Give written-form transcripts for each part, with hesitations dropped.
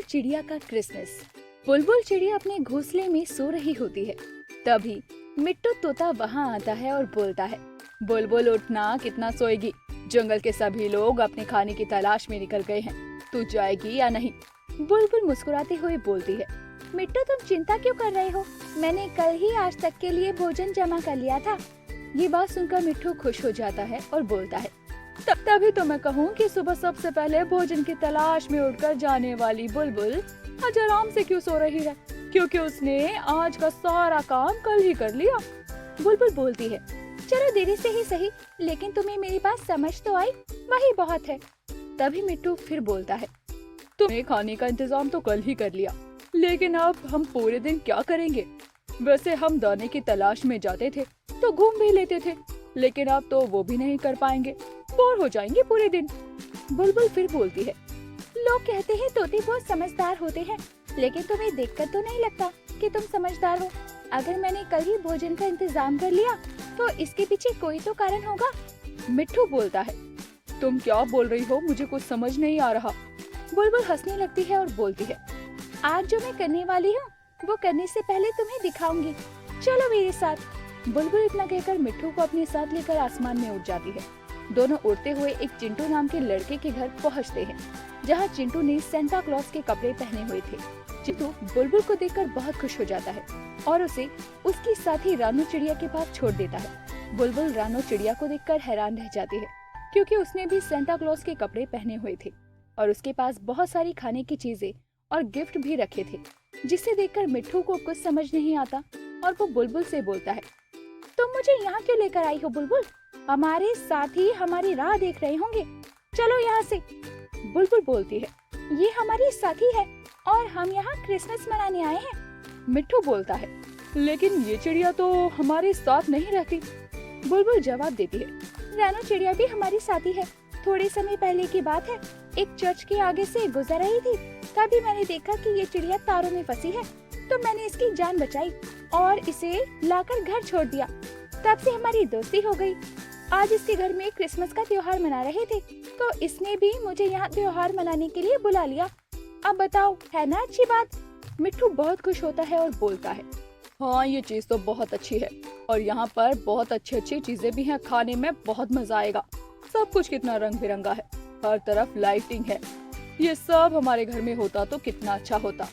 चिड़िया का क्रिसमस। बुलबुल चिड़िया अपने घोंसले में सो रही होती है। तभी मिट्टू तोता वहाँ आता है और बोलता है, बुलबुल उठना, कितना सोएगी? जंगल के सभी लोग अपने खाने की तलाश में निकल गए हैं, तू जाएगी या नहीं? बुलबुल मुस्कुराते हुए बोलती है, मिट्टू तुम चिंता क्यों कर रहे हो? मैंने कल ही आज तक के लिए भोजन जमा कर लिया था। ये बात सुनकर मिट्टू खुश हो जाता है और बोलता है, तभी तो मैं कहूँ कि सुबह सबसे पहले भोजन की तलाश में उठकर जाने वाली बुलबुल आज आराम से क्यों सो रही है, क्योंकि उसने आज का सारा काम कल ही कर लिया। बुलबुल बोलती है, चलो देरी से ही सही, लेकिन तुम्हें मेरी बात समझ तो आई, वही बहुत है। तभी मिट्टू फिर बोलता है, तुमने खाने का इंतजाम तो कल ही कर लिया, लेकिन अब हम पूरे दिन क्या करेंगे? वैसे हम दाने की तलाश में जाते थे तो घूम भी लेते थे, लेकिन अब तो वो भी नहीं कर पाएंगे, बोर हो जाएंगे पूरे दिन। बुलबुल फिर बोलती है, लोग कहते हैं तोते बहुत समझदार होते हैं, लेकिन तुम्हें देखकर तो नहीं लगता कि तुम समझदार हो। अगर मैंने कल ही भोजन का इंतजाम कर लिया तो इसके पीछे कोई तो कारण होगा। मिट्टू बोलता है, तुम क्या बोल रही हो? मुझे कुछ समझ नहीं आ रहा। बुलबुल हंसने लगती है और बोलती है, आज जो मैं करने वाली हूँ वो करने से पहले तुम्हें दिखाऊंगी, चलो मेरे साथ। बुलबुल इतना कहकर मिट्टू को अपने साथ लेकर आसमान में उड़ जाती है। दोनों उड़ते हुए एक चिंटू नाम के लड़के के घर पहुँचते हैं, जहाँ चिंटू ने सेंटा क्लॉज के कपड़े पहने हुए थे। चिंटू बुलबुल को देखकर बहुत खुश हो जाता है और उसे उसकी साथी रानू चिड़िया के पास छोड़ देता है। बुलबुल रानू चिड़िया को देखकर हैरान रह जाती है, क्योंकि उसने भी सेंटा क्लॉज के कपड़े पहने हुए थे और उसके पास बहुत सारी खाने की चीजें और गिफ्ट भी रखे थे, जिसे देखकर मिट्टू को कुछ समझ नहीं आता और वो बुलबुल से बोलता है, तुम मुझे यहाँ क्यों लेकर आई हो बुलबुल? हमारे साथी हमारी राह देख रहे होंगे, चलो यहाँ से। बुलबुल बोलती है, ये हमारी साथी है और हम यहाँ क्रिसमस मनाने आए हैं। मिट्टू बोलता है, लेकिन ये चिड़िया तो हमारे साथ नहीं रहती। बुलबुल जवाब देती है, रानू चिड़िया भी हमारी साथी है। थोड़े समय पहले की बात है, एक चर्च के आगे से गुजर रही थी, तभी मैंने देखा कि ये चिड़िया तारों में फंसी है, तो मैंने इसकी जान बचाई और इसे लाकर घर छोड़ दिया। तब से हमारी दोस्ती हो गई। आज इसके घर में क्रिसमस का त्योहार मना रहे थे, तो इसने भी मुझे यहाँ त्योहार मनाने के लिए बुला लिया। अब बताओ, है ना अच्छी बात? मिट्टू बहुत खुश होता है और बोलता है, हाँ ये चीज तो बहुत अच्छी है और यहाँ पर बहुत अच्छी चीजें भी हैं, खाने में बहुत मजा आएगा। सब कुछ कितना रंग बिरंगा है, हर तरफ लाइटिंग है, ये सब हमारे घर में होता तो कितना अच्छा होता।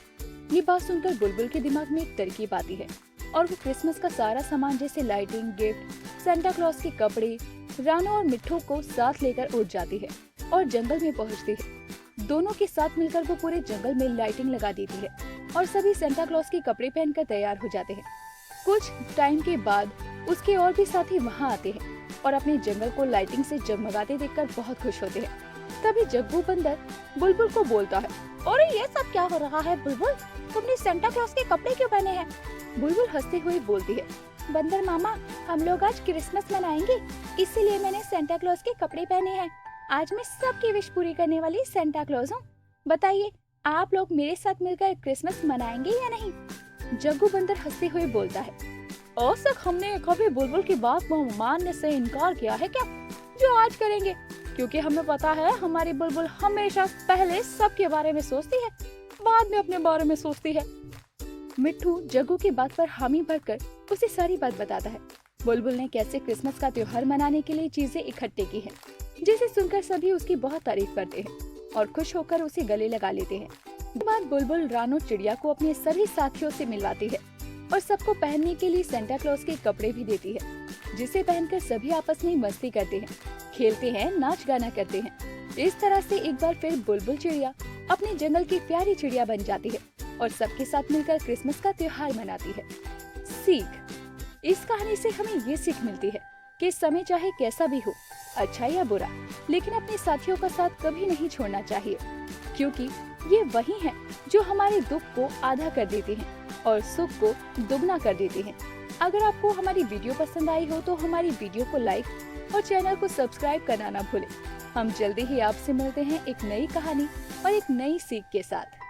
ये बात सुनकर बुलबुल के दिमाग में एक तरकीब आती है और वो क्रिसमस का सारा सामान जैसे लाइटिंग, गिफ्ट, सेंटा क्लॉज के कपड़े, रानू और मिट्टू को साथ लेकर उड़ जाती है और जंगल में पहुंचती है। दोनों के साथ मिलकर वो पूरे जंगल में लाइटिंग लगा देती है और सभी सेंटा क्लॉज के कपड़े पहनकर तैयार हो जाते हैं। कुछ टाइम के बाद उसके और भी साथी वहाँ आते हैं और अपने जंगल को लाइटिंग से जगमगाते देखकर बहुत खुश होते हैं। तभी जग्गू बंदर बुलबुल को बोलता है, अरे ये सब क्या हो रहा है बुलबुल? तुमने सेंटा क्लॉज के कपड़े क्यों पहने हैं? बुलबुल हंसते हुए बोलती है, बंदर मामा, हम लोग आज क्रिसमस मनाएंगे, इसीलिए मैंने सेंटा क्लॉज के कपड़े पहने हैं। आज मैं सबकी विश पूरी करने वाली सेंटा क्लॉज हूँ। बताइए, आप लोग मेरे साथ मिलकर क्रिसमस मनाएंगे या नहीं? जग्गू बंदर हंसते हुए बोलता है, आज तक हमने कभी बुलबुल की बात को मानने से इनकार किया है क्या? जो आज करेंगे, क्योंकि हमें पता है हमारी बुलबुल हमेशा पहले सबके बारे में सोचती है, बाद में अपने बारे में सोचती है। मिट्टू जग्गू की बात पर हामी भरकर उसे सारी बात बताता है। बुलबुल ने कैसे क्रिसमस का त्योहार मनाने के लिए चीजें इकट्ठे की हैं, जिसे सुनकर सभी उसकी बहुत तारीफ करते हैं और खुश होकर उसे गले लगा लेते हैं। बाद बुलबुल रानू चिड़िया को अपने सभी साथियों से मिलवाती है और सबको पहनने के लिए सेंटा क्लॉज के कपड़े भी देती है, जिसे पहनकर सभी आपस में मस्ती करते हैं, खेलते हैं, नाच गाना करते हैं। इस तरह से एक बार फिर बुलबुल चिड़िया अपने जंगल की प्यारी चिड़िया बन जाती है और सबके साथ मिलकर क्रिसमस का त्योहार मनाती है। सीख, इस कहानी से हमें ये सीख मिलती है कि समय चाहे कैसा भी हो, अच्छा या बुरा, लेकिन अपने साथियों का साथ कभी नहीं छोड़ना चाहिए, क्योंकि ये वही हैं जो हमारे दुख को आधा कर देते हैं और सुख को दुगना कर देते हैं। अगर आपको हमारी वीडियो पसंद आई हो तो हमारी वीडियो को लाइक और चैनल को सब्सक्राइब करना ना भूलें। हम जल्दी ही आपसे मिलते हैं एक नई कहानी और एक नई सीख के साथ।